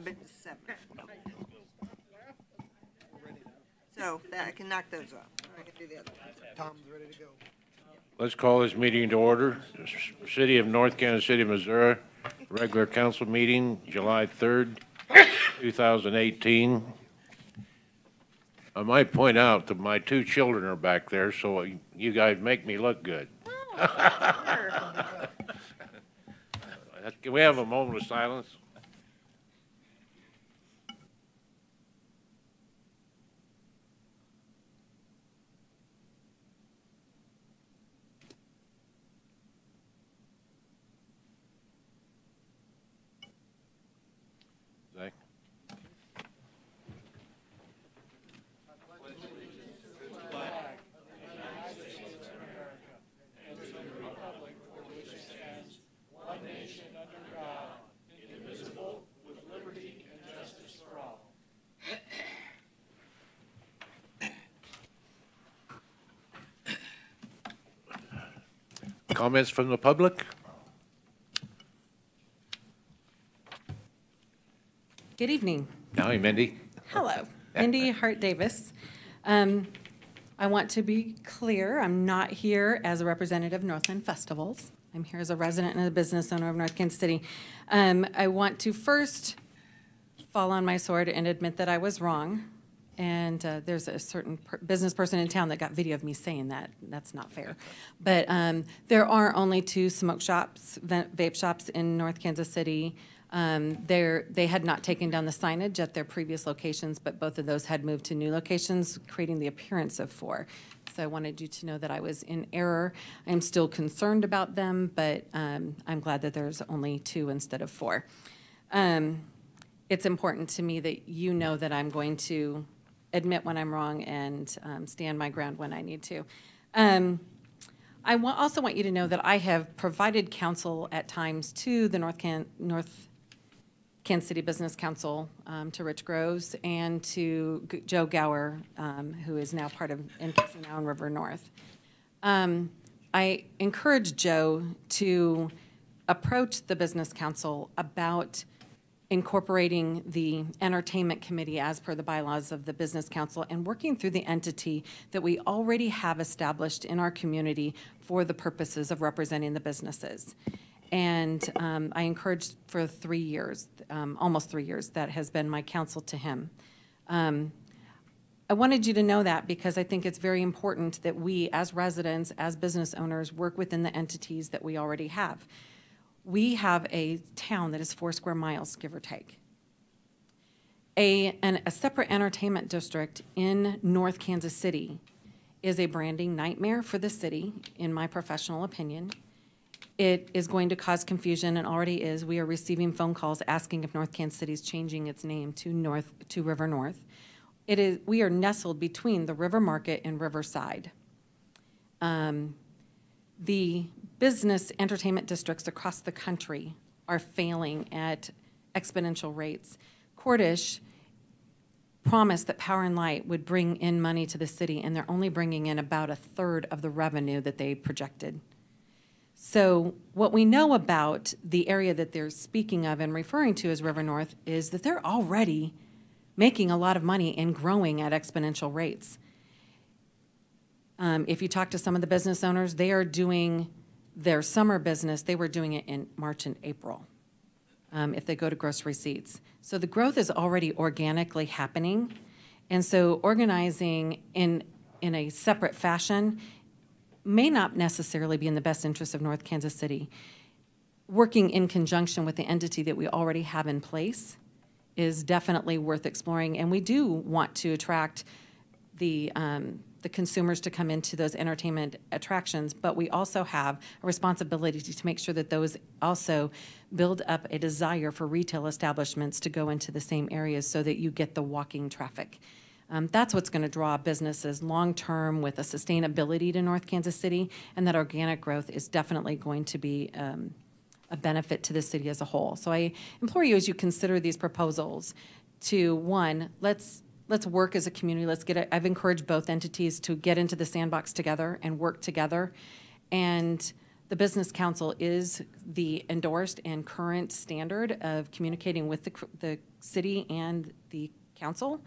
But 7. So that I can knock those off. I can do the other ones. Tom's ready to go. Let's call this meeting to order. City of North Kansas City, Missouri, regular council meeting, July 3rd, 2018. I might point out that my 2 children are back there, so you guys make me look good. Can we have a moment of silence? Zach? Comments from the public? Good evening. Hi, Mindy. Hello. Mindy Hart Davis. I want to be clear, I'm not here as a representative of Northland Festivals. I'm here as a resident and a business owner of North Kansas City. I want to first fall on my sword and admit that I was wrong. And there's a certain business person in town that got video of me saying that. That's not fair. But there are only 2 smoke shops, vape shops in North Kansas City. They had not taken down the signage at their previous locations, but both of those had moved to new locations, creating the appearance of 4. So I wanted you to know that I was in error. I'm still concerned about them, but I'm glad that there's only 2 instead of 4. It's important to me that you know that I'm going to admit when I'm wrong and stand my ground when I need to. I also want you to know that I have provided counsel at times to the North Kansas City Business Council, to Rich Groves, and to Joe Gower, who is now part of NKC now in River North. I encourage Joe to approach the Business Council about incorporating the entertainment committee as per the bylaws of the Business Council and working through the entity that we already have established in our community for the purposes of representing the businesses. And I encouraged for 3 years, almost 3 years, that has been my counsel to him. I wanted you to know that because I think it's very important that we as residents, as business owners, work within the entities that we already have. We have a town that is 4 square miles, give or take. A separate entertainment district in North Kansas City is a branding nightmare for the city, in my professional opinion. It is going to cause confusion, and already is. We are receiving phone calls asking if North Kansas City is changing its name to River North. We are nestled between the River Market and Riverside. The business entertainment districts across the country are failing at exponential rates. Cordish promised that Power and Light would bring in money to the city, and they're only bringing in about 1/3 of the revenue that they projected. So what we know about the area that they're speaking of and referring to as River North is that they're already making a lot of money and growing at exponential rates. If you talk to some of the business owners, they are doing their summer business, they were doing it in March and April, if they go to gross receipts. So the growth is already organically happening. And so organizing in a separate fashion may not necessarily be in the best interest of North Kansas City. Working in conjunction with the entity that we already have in place is definitely worth exploring. And we do want to attract the consumers to come into those entertainment attractions, but we also have a responsibility to make sure that those also build up a desire for retail establishments to go into the same areas so that you get the walking traffic. That's what's going to draw businesses long-term with a sustainability to North Kansas City, and that organic growth is definitely going to be a benefit to the city as a whole. So I implore you, as you consider these proposals, to, one, let's work as a community. Let's get it. I've encouraged both entities to get into the sandbox together and work together. And The Business Council is the endorsed and current standard of communicating with the city and the council.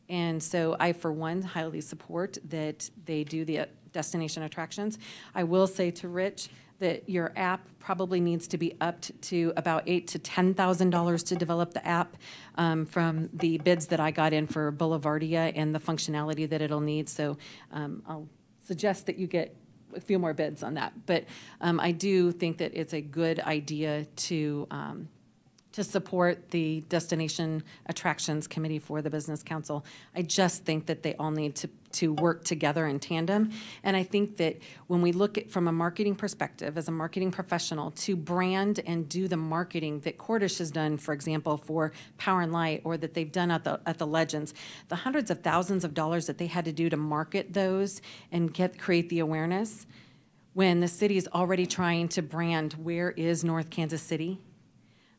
And so I, for one, highly support that they do the destination attractions. I will say to Rich that your app probably needs to be upped to about $8,000 to $10,000 to develop the app from the bids that I got in for Boulevardia and the functionality that it'll need. So I'll suggest that you get a few more bids on that. But I do think that it's a good idea to support the Destination Attractions Committee for the Business Council. I just think that they all need to work together in tandem. And I think that when we look at from a marketing perspective, as a marketing professional, to brand and do the marketing that Cordish has done, for example, for Power and Light, or that they've done at the Legends, the hundreds of thousands of dollars that they had to do to market those and create the awareness, when the city is already trying to brand where is North Kansas City.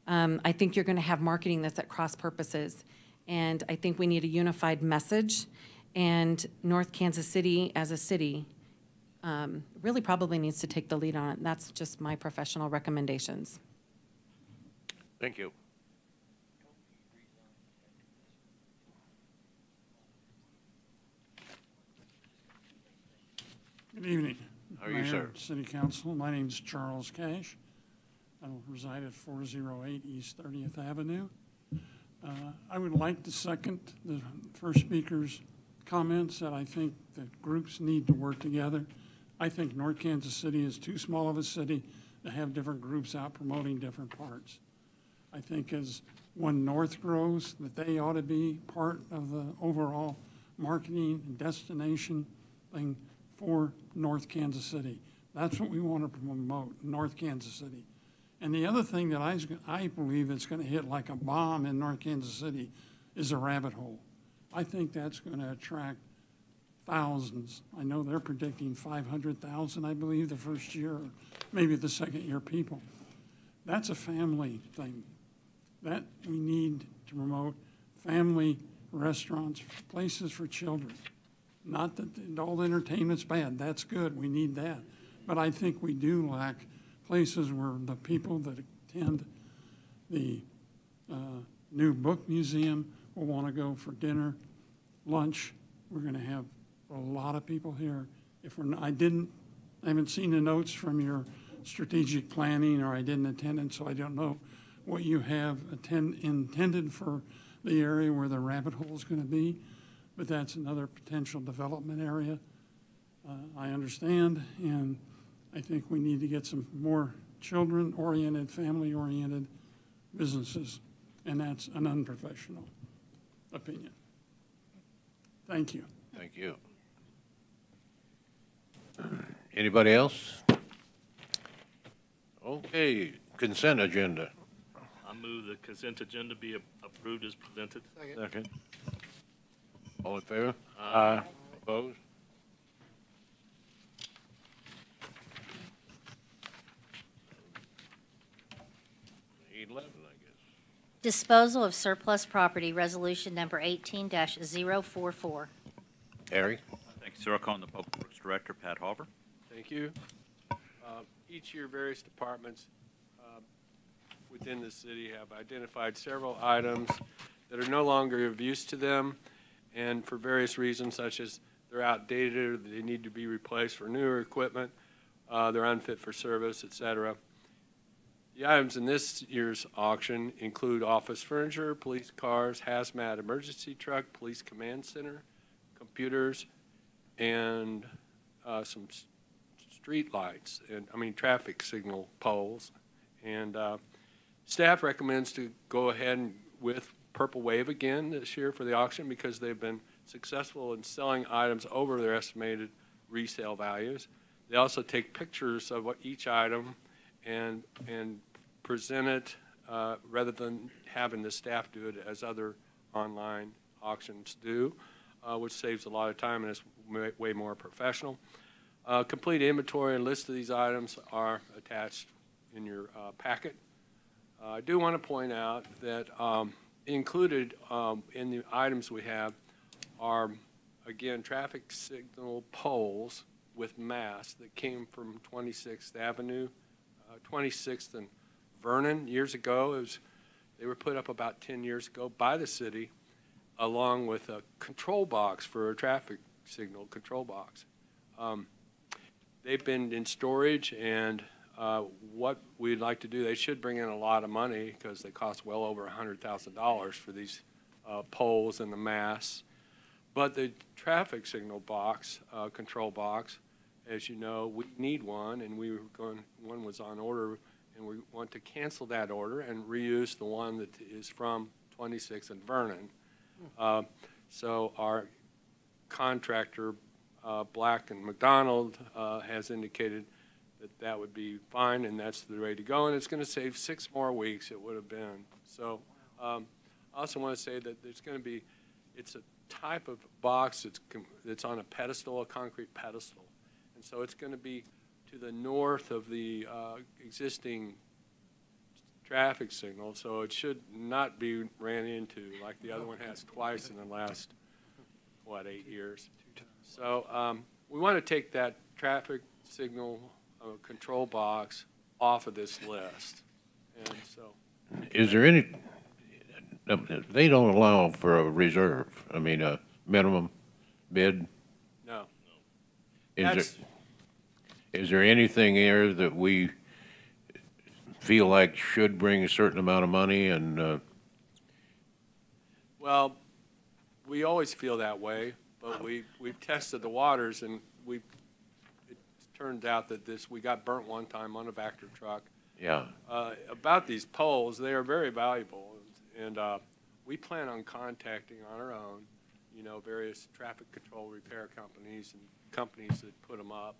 I think you're going to have marketing that's at cross purposes. And I think we need a unified message. And North Kansas City as a city really probably needs to take the lead on it. And that's just my professional recommendations. Thank you. Good evening. How are you, Mayor, sir? City Council. My name is Charles Cash. I reside at 408 East 30th Avenue. I would like to second the first speaker's comments that I think that groups need to work together. I think North Kansas City is too small of a city to have different groups out promoting different parts. I think as One North grows, that they ought to be part of the overall marketing and destination thing for North Kansas City. That's what we want to promote, North Kansas City. And the other thing that I believe that's going to hit like a bomb in North Kansas City is a rabbit hole. I think that's going to attract thousands. I know they're predicting 500,000, I believe, the first year, or maybe the second year people. That's a family thing. That we need to promote family restaurants, places for children. Not that all entertainment's bad, that's good, we need that. But I think we do lack places where the people that attend the new book museum will want to go for dinner, lunch. We're going to have a lot of people here. If we're not, I haven't seen the notes from your strategic planning, or I didn't attend it, so I don't know what you have intended for the area where the rabbit hole is going to be, but that's another potential development area. I understand, and I think we need to get some more children-oriented, family-oriented businesses, and that's an unprofessional opinion. Thank you. Thank you. Anybody else? Okay, consent agenda. I move the consent agenda be approved as presented. Second. All in favor? Aye. Opposed? I guess. Disposal of surplus property, resolution number 18-044. Harry? Thank you, sir. I'll call on the Public Works Director, Pat Hauber. Thank you. Each year, various departments within the city have identified several items that are no longer of use to them, and for various reasons, such as they're outdated, or they need to be replaced for newer equipment, they're unfit for service, etc. The items in this year's auction include office furniture, police cars, hazmat emergency truck, police command center, computers, and some street lights, and traffic signal poles. And staff recommends to go ahead with Purple Wave again this year for the auction because they've been successful in selling items over their estimated resale values. They also take pictures of each item and present it rather than having the staff do it as other online auctions do, which saves a lot of time and is way more professional. Complete inventory and list of these items are attached in your packet. I do want to point out that included in the items we have are, again, traffic signal poles with mass that came from 26th Avenue, 26th and Vernon years ago. They were put up about 10 years ago by the city, along with a control box for a traffic signal control box. They've been in storage, and what we'd like to do, they should bring in a lot of money because they cost well over $100,000 for these poles and the masts. But the traffic signal box, control box, as you know, we need one, and one was on order, and we want to cancel that order and reuse the one that is from 26th and Vernon. So our contractor, Black and McDonald, has indicated that would be fine, and that's the way to go, and it's going to save 6 more weeks it would have been. So I also want to say that there's going to be, it's a type of box that's on a pedestal, a concrete pedestal, and so it's going to be to the north of the existing traffic signal, so it should not be ran into like the other one has twice in the last, 8 years. So we want to take that traffic signal control box off of this list. And so, Is there any, they don't allow for a reserve, I mean, a minimum bid? no. Is there anything there that we feel like should bring a certain amount of money and, Well, we always feel that way, but we've tested the waters, and it turns out that we got burnt one time on a Vector truck. yeah, About these poles, they are very valuable, and we plan on contacting on our own, various traffic control repair companies and companies that put them up.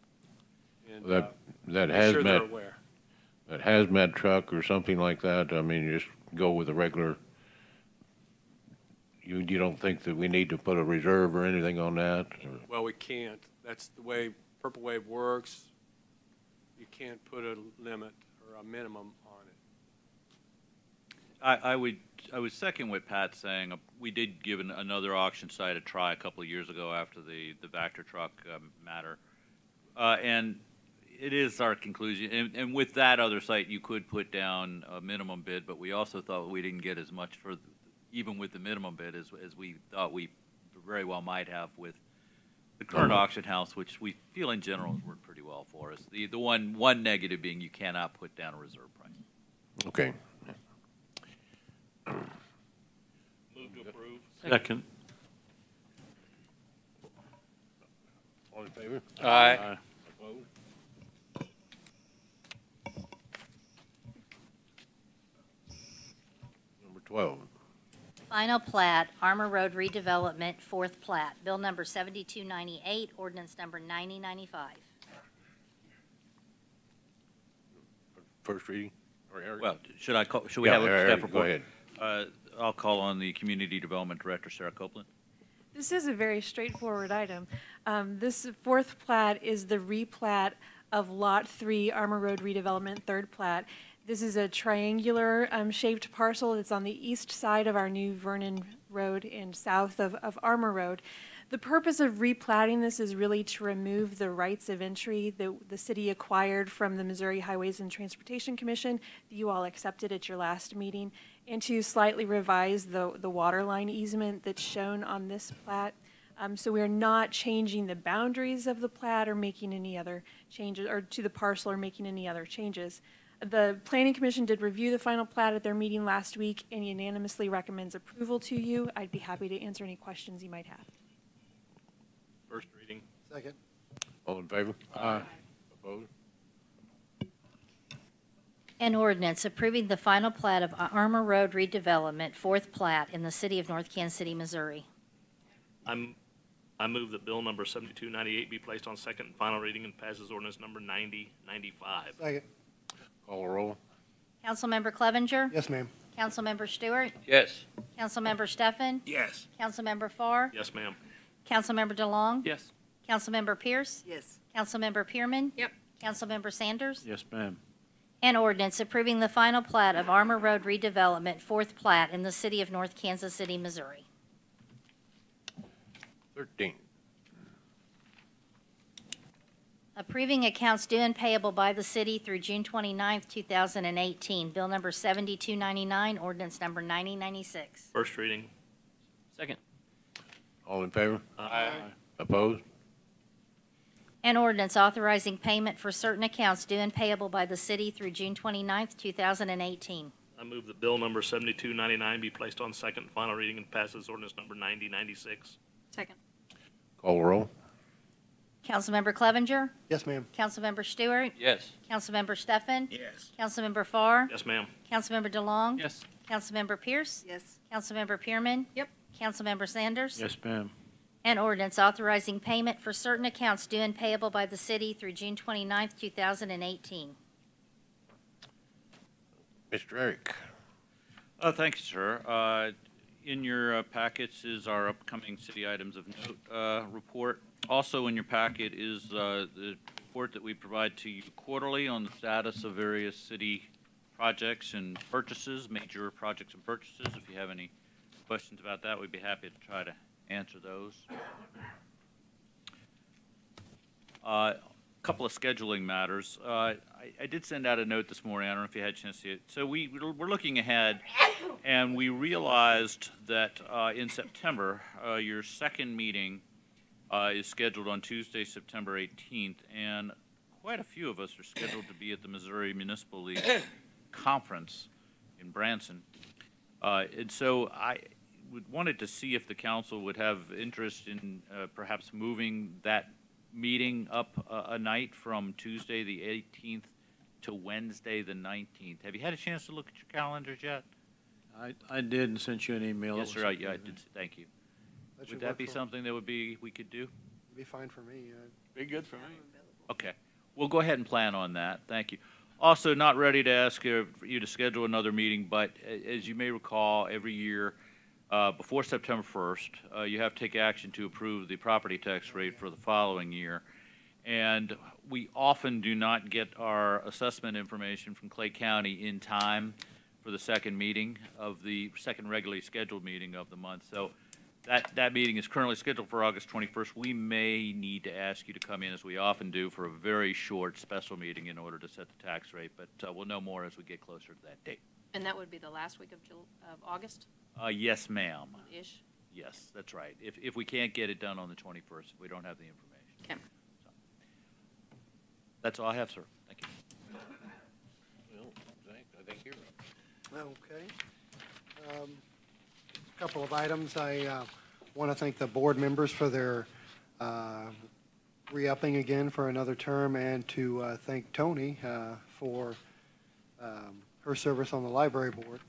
And that I'm sure they're hazmat, aware. that hazmat truck or something like that, I mean, you just go with a regular, you don't think that we need to put a reserve or anything on that? Or- Well, we can't. That's the way Purple Wave works. You can't put a limit or a minimum on it. I would second what Pat's saying. We did give another auction site a try a couple of years ago after the Vector truck matter. And it is our conclusion. And with that other site, you could put down a minimum bid, but we also thought we didn't get as much for, even with the minimum bid, as we thought we very well might have with the current auction house, which we feel in general has worked pretty well for us. The one negative being you cannot put down a reserve price. Okay. Move to approve. Second. All in favor? Aye. Opposed? Number 12. Final plat, Armor Road redevelopment, 4th plat, bill number 7298, ordinance number 9095. First reading? Or Eric? Well, should we Yeah, have a Eric, staff go report? ahead. I'll call on the Community Development Director, Sarah Copeland. This is a very straightforward item. This 4th plat is the replat of Lot 3 Armor Road redevelopment, 3rd plat. This is a triangular shaped parcel that's on the east side of our new Vernon Road and south of Armor Road. The purpose of replatting this is really to remove the rights of entry that the city acquired from the Missouri Highways and Transportation Commission that you all accepted at your last meeting, and to slightly revise the water line easement that's shown on this plat. So we are not changing the boundaries of the plat or making any other changes, or to the parcel or making any other changes. The Planning Commission did review the final plat at their meeting last week and unanimously recommends approval to you. I'd be happy to answer any questions you might have. First reading. Second. All in favor? Aye. Opposed? An ordinance approving the final plat of Armor Road redevelopment, 4th plat in the city of North Kansas City, Missouri. I move that bill number 7298 be placed on second and final reading and passes ordinance number 9095. Second. Call the roll. Councilmember Clevenger. Yes, ma'am. Councilmember Stewart. Yes. Councilmember Steffen. Yes. Councilmember Farr. Yes, ma'am. Councilmember DeLong. Yes. Councilmember Pierce. Yes. Councilmember Pearman. Yep. Councilmember Sanders. Yes, ma'am. An ordinance approving the final plat of Armor Road redevelopment, 4th plat in the city of North Kansas City, Missouri. 13. Approving accounts due and payable by the city through June 29th, 2018. Bill number 7299, ordinance number 9096. First reading. Second. All in favor? Aye. Opposed? An ordinance authorizing payment for certain accounts due and payable by the city through June 29th, 2018. I move that bill number 7299 be placed on second and final reading and passes ordinance number 9096. Second. Call the roll. Councilmember Clevenger. Yes, ma'am. Councilmember Stewart. Yes. Councilmember Steffen. Yes. Councilmember Farr. Yes, ma'am. Councilmember DeLong. Yes. Councilmember Pierce. Yes. Councilmember Pearman. Yep. Councilmember Sanders. Yes, ma'am. An ordinance authorizing payment for certain accounts due and payable by the city through June 29th, 2018. Mr. Eric. Thank you, sir. In your packets is our upcoming city items of note report. Also in your packet is the report that we provide to you quarterly on the status of various city projects and purchases, major projects and purchases. If you have any questions about that, we'd be happy to try to answer those. A couple of scheduling matters. I did send out a note this morning. I don't know if you had a chance to see it. So we're looking ahead, and we realized that in September, your second meeting is scheduled on Tuesday, September 18th, and quite a few of us are scheduled to be at the Missouri Municipal League Conference in Branson. And so I wanted to see if the council would have interest in perhaps moving that meeting up a night from Tuesday the 18th to Wednesday the 19th. Have you had a chance to look at your calendars yet? I did and sent you an email. Yes, sir. Yeah, I did. Thank you. That Would should that work be for- something that we could do? Be fine for me. Be good for me. Okay. We'll go ahead and plan on that. Thank you. Also, not ready to ask you to schedule another meeting, but as you may recall, every year before September 1st, you have to take action to approve the property tax rate for the following year. And we often do not get our assessment information from Clay County in time for the second meeting of the second regularly scheduled meeting of the month. So that meeting is currently scheduled for August 21st. We may need to ask you to come in, as we often do, for a very short special meeting in order to set the tax rate, but we'll know more as we get closer to that date. And that would be the last week of August-ish? Yes, ma'am. Yes, that's right. If we can't get it done on the 21st, if we don't have the information. Okay. So, that's all I have, sir. Thank you. Well, I think you're right. Okay. A couple of items. I want to thank the board members for their re-upping again for another term, and to thank Tony for her service on the library board.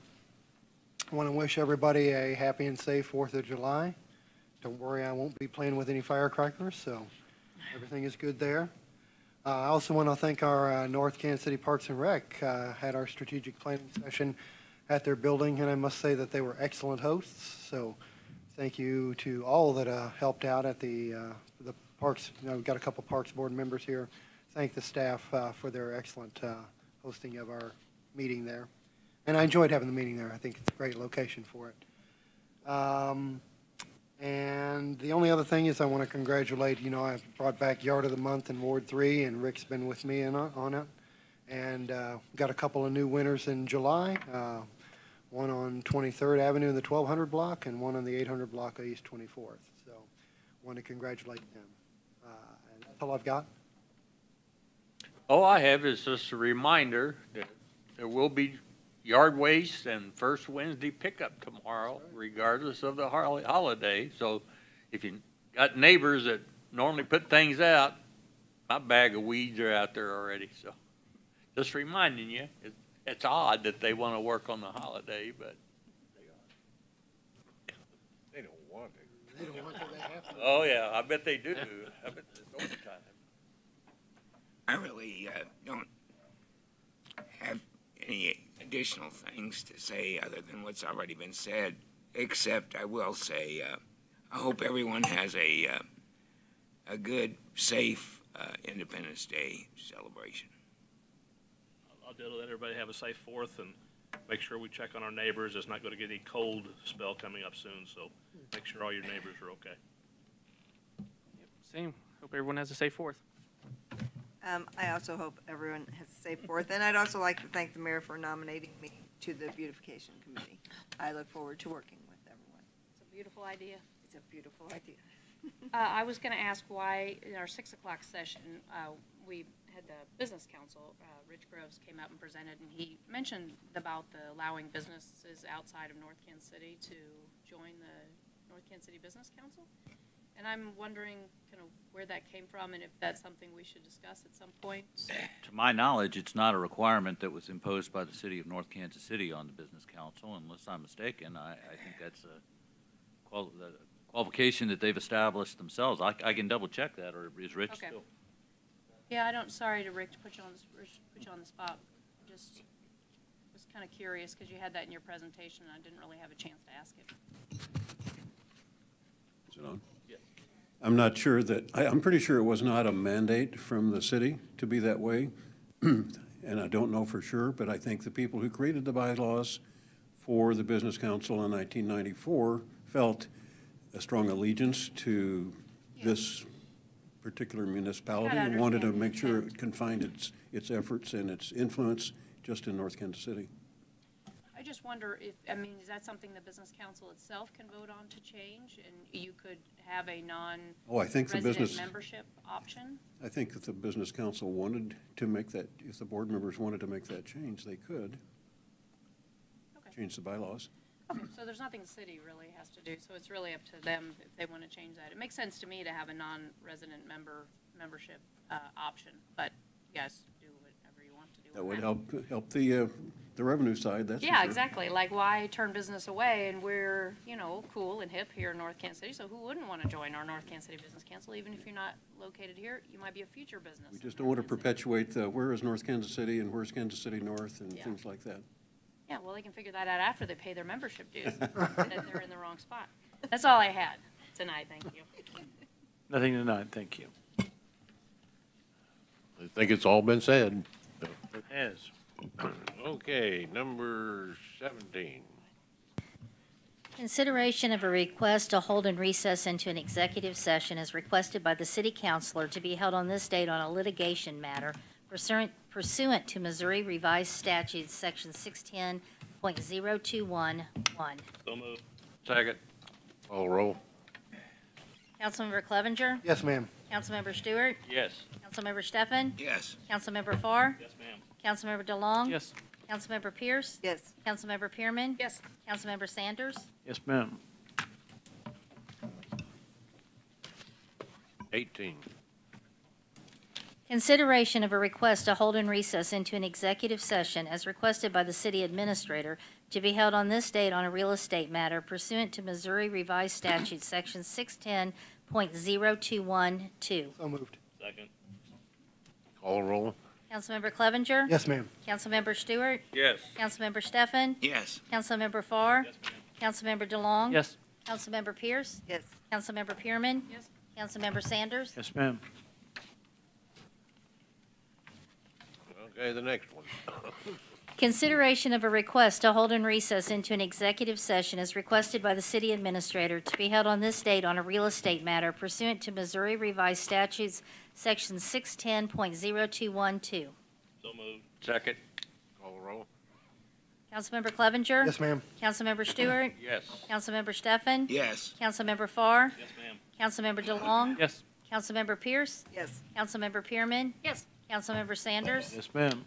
I want to wish everybody a happy and safe 4th of July. Don't worry, I won't be playing with any firecrackers, so everything is good there. I also want to thank our North Kansas City Parks and Rec. Had our strategic planning session at their building, and I must say that they were excellent hosts. So thank you to all that helped out at the parks. We've got a couple parks board members here. Thank the staff for their excellent hosting of our meeting there. And I enjoyed having the meeting there. I think it's a great location for it. And the only other thing is I want to congratulate, I brought back Yard of the Month in Ward 3, and Rick's been with me on it. And got a couple of new winners in July, one on 23rd Avenue in the 1200 block and one on the 800 block of East 24th. So want to congratulate them. And that's all I've got. All I have is just a reminder that there will be yard waste and first Wednesday pickup tomorrow, regardless of the holiday. So if you got neighbors that normally put things out, my bag of weeds are out there already. So just reminding you, it's odd that they want to work on the holiday, but They don't want it. They don't want to, they have to. oh yeah, I bet they do. I bet it's overtime. I really don't have any additional things to say other than what's already been said, except I will say I hope everyone has a good, safe Independence Day celebration. I'll do let everybody have a safe 4th and make sure we check on our neighbors. It's not going to get any cold spell coming up soon, so make sure all your neighbors are okay. Same. Hope everyone has a safe 4th. I also hope everyone has a safe Fourth, and I'd also like to thank the mayor for nominating me to the beautification committee. I look forward to working with everyone. It's a beautiful idea. It's a beautiful idea. I was going to ask why, in our 6 o'clock session, we had the business council, Rich Groves came up and presented, and he mentioned about the allowing businesses outside of North Kansas City to join the North Kansas City Business Council. And I'm wondering kind of where that came from and if that's something we should discuss at some point. To my knowledge, it's not a requirement that was imposed by the city of North Kansas City on the Business Council, unless I'm mistaken. I think that's a qualification that they've established themselves. I can double check that, or is Rich Okay. still? Yeah, I don't, sorry to Rick to put you on the spot. Just was kind of curious because you had that in your presentation and I didn't really have a chance to ask it. Is it on? Yes. I'm not sure that, I'm pretty sure it was not a mandate from the city to be that way. And I don't know for sure, but I think the people who created the bylaws for the Business Council in 1994 felt a strong allegiance to this particular municipality Gotta and wanted to understand make the sure intent. it confined its efforts and its influence just in North Kansas City. I just wonder if, I mean, is that something the business council itself can vote on to change? And you could have a Oh, I think the non-resident business, membership option? I think if the Business Council wanted to make that, if the board members wanted to make that change, they could Okay. change the bylaws. Okay, so there's nothing the city really has to do, so it's really up to them if they want to change that. It makes sense to me to have a non-resident membership option, but you guys do whatever you want to do. That with would help the revenue side, that's for Yeah, sure. exactly. Like, why turn business away? And we're, cool and hip here in North Kansas City, so who wouldn't want to join our North Kansas City Business Council? Even if you're not located here, you might be a future business. We just don't want to perpetuate the, where is North Kansas City and where's Kansas City North and Yeah. things like that. Yeah, well, they can figure that out after they pay their membership dues, that they're in the wrong spot. That's all I had tonight, thank you. Nothing tonight, thank you. I think it's all been said. It has. Okay, number 17. Consideration of a request to hold and recess into an executive session as requested by the city councilor to be held on this date on a litigation matter pursuant to Missouri Revised Statutes, Section 610.0211. So moved. Second. Call roll. Councilmember Clevenger. Yes, ma'am. Councilmember Stewart. Yes. Councilmember Stefan. Yes. Councilmember Farr. Yes, ma'am. Councilmember DeLong. Yes. Councilmember Pierce. Yes. Councilmember Pearman. Yes. Councilmember Sanders. Yes, ma'am. 18. Consideration of a request to hold and recess into an executive session as requested by the city administrator to be held on this date on a real estate matter pursuant to Missouri Revised Statutes, Section 610.0212. So moved. Second. Call roll. Councilmember Clevenger. Yes, ma'am. Councilmember Stewart. Yes. Councilmember Stefan. Yes. Councilmember Farr. Yes, ma'am. Councilmember DeLong. Yes. Councilmember Pierce. Yes. Councilmember Pearman. Yes. Councilmember Sanders. Yes, ma'am. Okay, the next one. Consideration of a request to hold and recess into an executive session as requested by the city administrator to be held on this date on a real estate matter pursuant to Missouri Revised Statutes, Section 610.0212. So moved. Second. Call roll. Councilmember Clevenger. Yes, ma'am. Councilmember Stewart. Yes. Councilmember Stefan. Yes. Councilmember Farr. Yes, ma'am. Councilmember DeLong. Yes. Councilmember Pierce. Yes. Councilmember Pearman. Yes. Councilmember Sanders. Yes, ma'am.